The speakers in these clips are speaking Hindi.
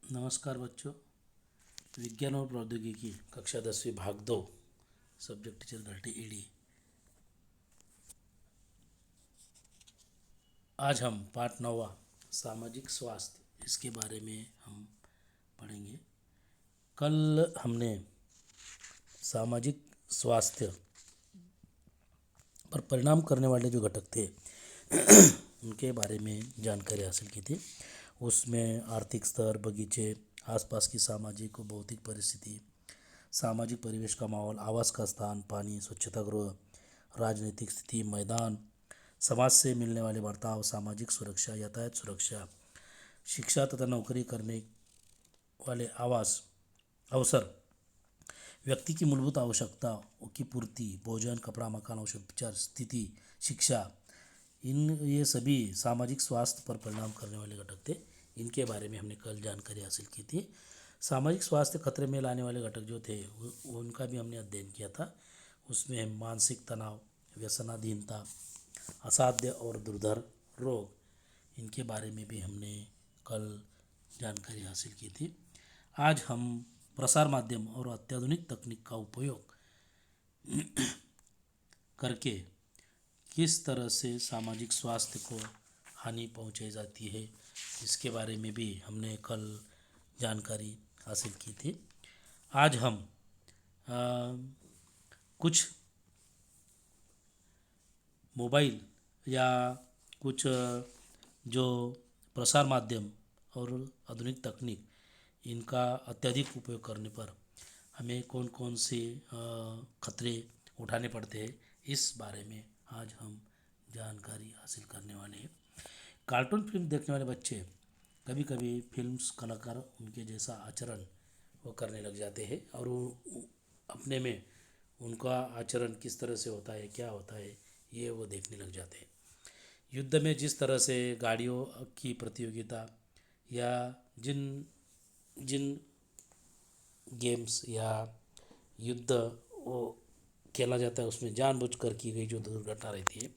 नमस्कार बच्चों। विज्ञान और प्रौद्योगिकी कक्षा 10वीं भाग 2। सब्जेक्ट टीचर घाटी ईडी। आज हम पाठ 9वां सामाजिक स्वास्थ्य इसके बारे में हम पढ़ेंगे। कल हमने सामाजिक स्वास्थ्य पर परिणाम करने वाले जो घटक थे उनके बारे में जानकारी हासिल की थी। उसमें आर्थिक स्तर, बगीचे, आसपास की सामाजिक व भौतिक परिस्थिति, सामाजिक परिवेश का माहौल, आवास का स्थान, पानी, स्वच्छता गृह, राजनीतिक स्थिति, मैदान, समाज से मिलने वाले बर्ताव, सामाजिक सुरक्षा, यातायात सुरक्षा, शिक्षा तथा नौकरी करने वाले आवास अवसर, व्यक्ति की मूलभूत आवश्यकताओं की पूर्ति, भोजन, कपड़ा, मकान, औषध, उपचार, स्थिति, शिक्षा, ये सभी सामाजिक स्वास्थ्य पर परिणाम करने वाले घटक थे। इनके बारे में हमने कल जानकारी हासिल की थी। सामाजिक स्वास्थ्य खतरे में लाने वाले घटक जो थे उनका भी हमने अध्ययन किया था। उसमें मानसिक तनाव, व्यसनाधीनता, असाध्य और दुर्धर रोग, इनके बारे में भी हमने कल जानकारी हासिल की थी। आज हम प्रसार माध्यम और अत्याधुनिक तकनीक का उपयोग करके किस तरह से सामाजिक स्वास्थ्य को हानि पहुंचाई जाती है, इसके बारे में भी हमने कल जानकारी हासिल की थी। आज हम कुछ मोबाइल या कुछ जो प्रसार माध्यम और आधुनिक तकनीक, इनका अत्यधिक उपयोग करने पर हमें कौन कौन से खतरे उठाने पड़ते हैं, इस बारे में आज हम जानकारी हासिल करने वाले हैं। कार्टून फिल्म देखने वाले बच्चे कभी कभी फिल्म्स कलाकार उनके जैसा आचरण वो करने लग जाते हैं और वो अपने में उनका आचरण किस तरह से होता है, क्या होता है, ये वो देखने लग जाते हैं। युद्ध में जिस तरह से गाड़ियों की प्रतियोगिता या जिन जिन गेम्स या युद्ध वो खेला जाता है उसमें जानबूझकर की गई जो दुर्घटना रहती है,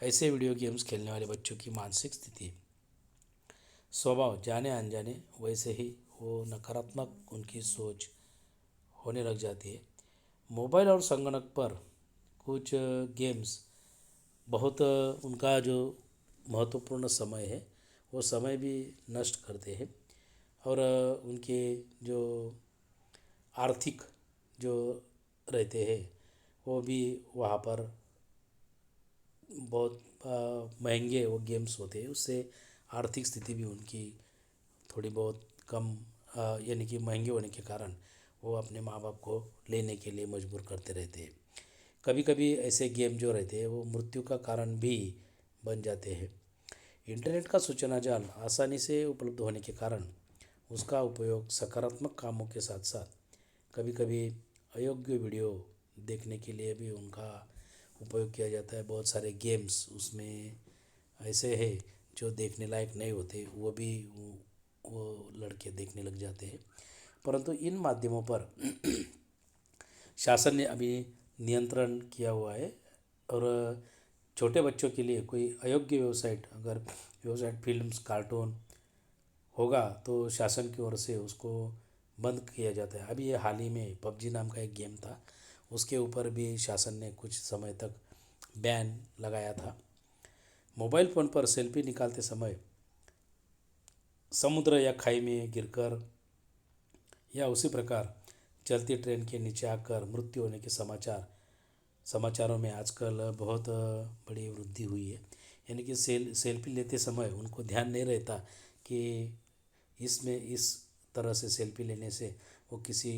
ऐसे वीडियो गेम्स खेलने वाले बच्चों की मानसिक स्थिति, स्वभाव जाने अनजाने वैसे ही वो नकारात्मक उनकी सोच होने लग जाती है। मोबाइल और संगणक पर कुछ गेम्स बहुत उनका जो महत्वपूर्ण समय है वो समय भी नष्ट करते हैं और उनके जो आर्थिक जो रहते हैं वो भी वहाँ पर बहुत महंगे वो गेम्स होते हैं। उससे आर्थिक स्थिति भी उनकी थोड़ी बहुत कम यानी कि महंगे होने के कारण वो अपने माँ बाप को लेने के लिए मजबूर करते रहते हैं। कभी कभी ऐसे गेम जो रहते हैं वो मृत्यु का कारण भी बन जाते हैं। इंटरनेट का सूचना जाल आसानी से उपलब्ध होने के कारण उसका उपयोग सकारात्मक कामों के साथ साथ कभी कभी अयोग्य वीडियो देखने के लिए भी उनका उपयोग किया जाता है। बहुत सारे गेम्स उसमें ऐसे हैं जो देखने लायक नहीं होते, वो भी वो लड़के देखने लग जाते हैं। परंतु इन माध्यमों पर शासन ने अभी नियंत्रण किया हुआ है और छोटे बच्चों के लिए कोई अयोग्य वेबसाइट, अगर वेबसाइट फिल्म्स कार्टून होगा तो शासन की ओर से उसको बंद किया जाता है। अभी ये हाल ही में पबजी नाम का एक गेम था, उसके ऊपर भी शासन ने कुछ समय तक बैन लगाया था। मोबाइल फ़ोन पर सेल्फी निकालते समय समुद्र या खाई में गिरकर या उसी प्रकार चलती ट्रेन के नीचे आकर मृत्यु होने के समाचारों में आजकल बहुत बड़ी वृद्धि हुई है। यानी कि सेल्फी लेते समय उनको ध्यान नहीं रहता कि इसमें इस तरह से सेल्फी लेने से वो किसी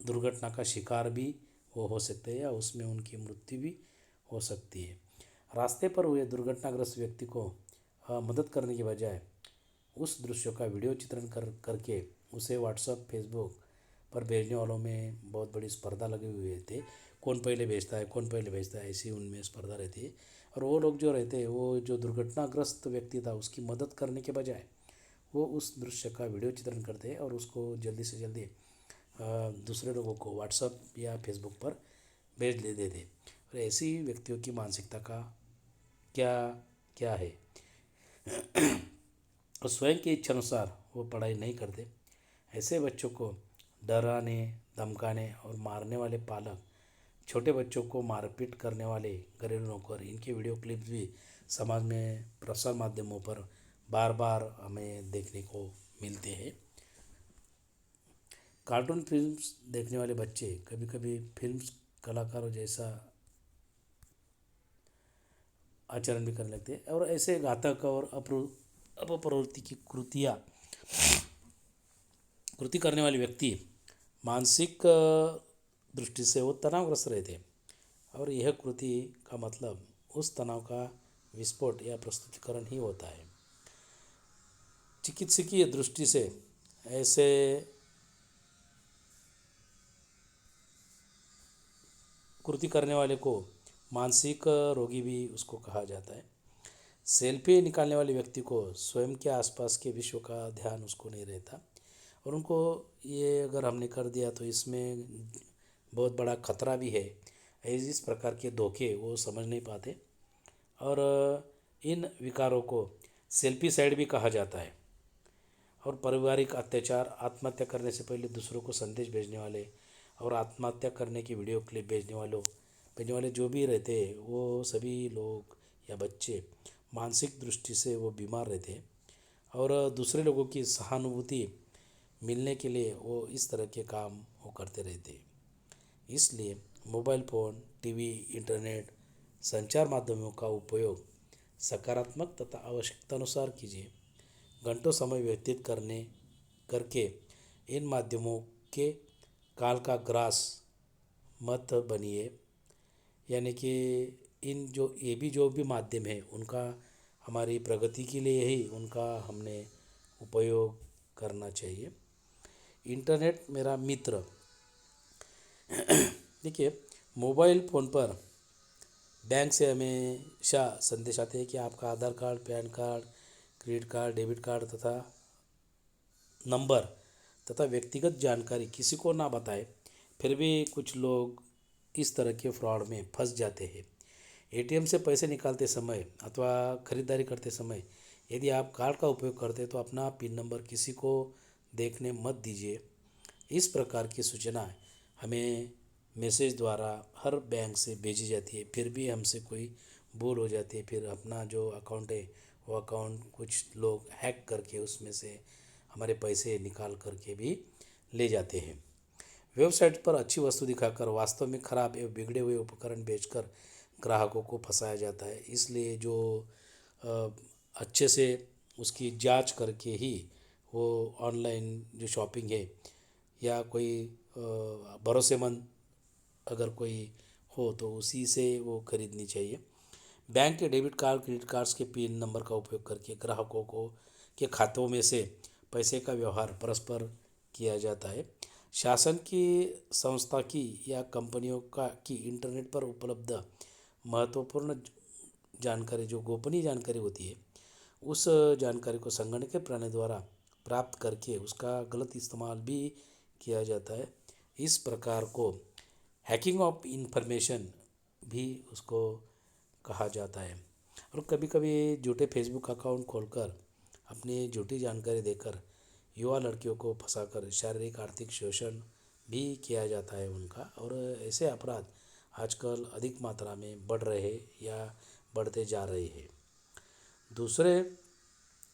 दुर्घटना का शिकार भी वो हो सकते हैं या उसमें उनकी मृत्यु भी हो सकती है। रास्ते पर हुए दुर्घटनाग्रस्त व्यक्ति को मदद करने के बजाय उस दृश्य का वीडियो चित्रण करके उसे व्हाट्सएप, फेसबुक पर भेजने वालों में बहुत बड़ी स्पर्धा लगे हुए थे। कौन पहले भेजता है, कौन पहले भेजता है, ऐसी उनमें स्पर्धा रहती है। और वो लोग जो रहते हैं वो जो दुर्घटनाग्रस्त व्यक्ति था उसकी मदद करने के बजाय वो उस दृश्य का वीडियो चित्रण करते हैं और उसको जल्दी से जल्दी दूसरे लोगों को व्हाट्सएप या फेसबुक पर भेज दे देते। और ऐसी व्यक्तियों की मानसिकता का क्या क्या है, और स्वयं की इच्छानुसार वो पढ़ाई नहीं करते। ऐसे बच्चों को डराने, धमकाने और मारने वाले पालक, छोटे बच्चों को मारपीट करने वाले घरेलू नौकर, इनके वीडियो क्लिप्स भी समाज में प्रसार माध्यमों पर बार बार हमें देखने को मिलते हैं। कार्टून फिल्म्स देखने वाले बच्चे कभी कभी फिल्म्स कलाकारों जैसा आचरण भी करने लगते हैं, और ऐसे घातक और अपप्रवृत्ति की कृति करने वाले व्यक्ति मानसिक दृष्टि से वो तनावग्रस्त रहते हैं, और यह कृति का मतलब उस तनाव का विस्फोट या प्रस्तुतिकरण ही होता है। चिकित्सकीय दृष्टि से ऐसे कृति करने वाले को मानसिक रोगी भी उसको कहा जाता है। सेल्फी निकालने वाले व्यक्ति को स्वयं के आसपास के विश्व का ध्यान उसको नहीं रहता, और उनको ये अगर हमने कर दिया तो इसमें बहुत बड़ा खतरा भी है। इस प्रकार के धोखे वो समझ नहीं पाते, और इन विकारों को सेल्फी साइड भी कहा जाता है। और पारिवारिक अत्याचार, आत्महत्या करने से पहले दूसरों को संदेश भेजने वाले और आत्महत्या करने की वीडियो क्लिप भेजने वाले जो भी रहते हैं, वो सभी लोग या बच्चे मानसिक दृष्टि से वो बीमार रहते हैं, और दूसरे लोगों की सहानुभूति मिलने के लिए वो इस तरह के काम वो करते रहते हैं। इसलिए मोबाइल फ़ोन, टीवी, इंटरनेट, संचार माध्यमों का उपयोग सकारात्मक तथा आवश्यकतानुसार कीजिए। घंटों समय व्यतीत करके इन माध्यमों के काल का ग्रास मत बनिए। यानी कि इन जो भी माध्यम है उनका हमारी प्रगति के लिए ही उनका हमने उपयोग करना चाहिए। इंटरनेट मेरा मित्र। देखिए, मोबाइल फ़ोन पर बैंक से हमेशा संदेश आते हैं कि आपका Aadhaar card, PAN card, credit card, debit card तथा नंबर तथा व्यक्तिगत जानकारी किसी को ना बताएं। फिर भी कुछ लोग इस तरह के फ्रॉड में फंस जाते हैं। एटीएम से पैसे निकालते समय अथवा खरीदारी करते समय यदि आप कार्ड का उपयोग करते हैं तो अपना पिन नंबर किसी को देखने मत दीजिए। इस प्रकार की सूचना हमें मैसेज द्वारा हर बैंक से भेजी जाती है, फिर भी हमसे कोई भूल हो जाती है, फिर अपना जो अकाउंट है वो अकाउंट कुछ लोग हैक करके उसमें से हमारे पैसे निकाल करके भी ले जाते हैं। वेबसाइट पर अच्छी वस्तु दिखाकर वास्तव में खराब एवं बिगड़े हुए उपकरण बेचकर ग्राहकों को फंसाया जाता है। इसलिए जो अ, अच्छे से उसकी जांच करके ही वो ऑनलाइन जो शॉपिंग है या कोई भरोसेमंद अगर कोई हो तो उसी से वो खरीदनी चाहिए। बैंक के डेबिट कार्ड, क्रेडिट कार्ड्स के पिन नंबर का उपयोग करके ग्राहकों को के खातों में से पैसे का व्यवहार परस्पर किया जाता है। शासन की, संस्था की या कंपनियों का की इंटरनेट पर उपलब्ध महत्वपूर्ण जानकारी, जो गोपनीय जानकारी होती है, उस जानकारी को संगणकीय प्रणाली द्वारा प्राप्त करके उसका गलत इस्तेमाल भी किया जाता है। इस प्रकार को हैकिंग ऑफ इंफॉर्मेशन भी उसको कहा जाता है। और कभी कभी झूठे फेसबुक अकाउंट खोलकर अपनी झूठी जानकारी देकर युवा लड़कियों को फंसाकर शारीरिक आर्थिक शोषण भी किया जाता है उनका। और ऐसे अपराध आजकल अधिक मात्रा में बढ़ रहे या बढ़ते जा रहे हैं। दूसरे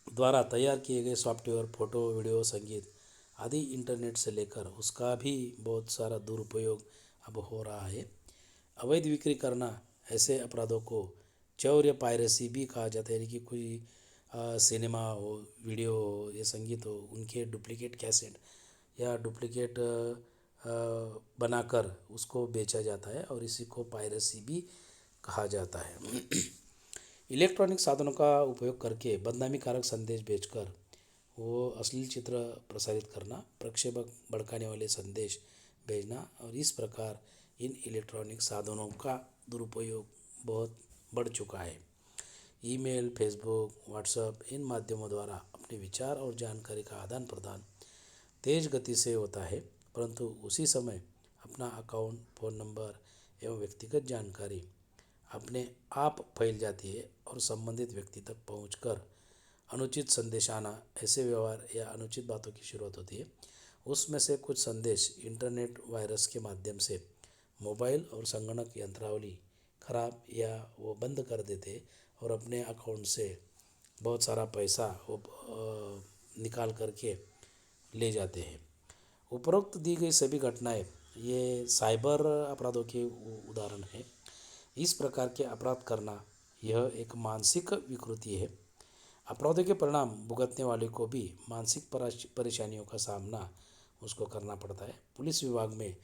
द्वारा तैयार किए गए सॉफ्टवेयर, फोटो, वीडियो, संगीत आदि इंटरनेट से लेकर उसका भी बहुत सारा दुरुपयोग अब हो रहा है। अवैध बिक्री करना, ऐसे अपराधों को चौर्य पायरेसी भी कहा जाता है। यानी कि कोई सिनेमा हो, वीडियो हो या संगीत हो, उनके डुप्लीकेट कैसेट या डुप्लीकेट बनाकर उसको बेचा जाता है, और इसी को पायरेसी भी कहा जाता है। इलेक्ट्रॉनिक साधनों का उपयोग करके बदनामी कारक संदेश भेजकर वो अश्लील चित्र प्रसारित करना, प्रक्षेपक भड़काने वाले संदेश भेजना, और इस प्रकार इन इलेक्ट्रॉनिक साधनों का दुरुपयोग बहुत बढ़ चुका है। ईमेल, फेसबुक, व्हाट्सएप, इन माध्यमों द्वारा अपने विचार और जानकारी का आदान प्रदान तेज गति से होता है, परंतु उसी समय अपना अकाउंट, फ़ोन नंबर एवं व्यक्तिगत जानकारी अपने आप फैल जाती है और संबंधित व्यक्ति तक पहुंचकर अनुचित संदेश आना, ऐसे व्यवहार या अनुचित बातों की शुरुआत होती है। उसमें से कुछ संदेश इंटरनेट वायरस के माध्यम से मोबाइल और संगणक यंत्रावली खराब या वो बंद कर देते और अपने अकाउंट से बहुत सारा पैसा वो निकाल करके ले जाते हैं। उपरोक्त दी गई सभी घटनाएं ये साइबर अपराधों के उदाहरण हैं। इस प्रकार के अपराध करना यह एक मानसिक विकृति है। अपराधों के परिणाम भुगतने वाले को भी मानसिक परेशानियों का सामना उसको करना पड़ता है। पुलिस विभाग में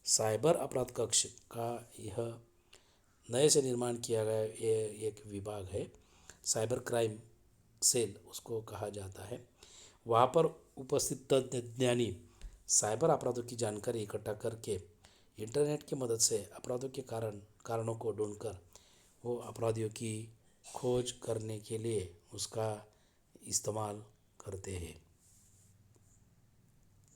साइबर अपराध कक्ष का यह नए से निर्माण किया गया ये एक विभाग है, साइबर क्राइम सेल उसको कहा जाता है। वहाँ पर उपस्थित तज्ञानी साइबर अपराधों की जानकारी इकट्ठा करके इंटरनेट की मदद से अपराधों के कारणों को ढूंढकर वो अपराधियों की खोज करने के लिए उसका इस्तेमाल करते हैं।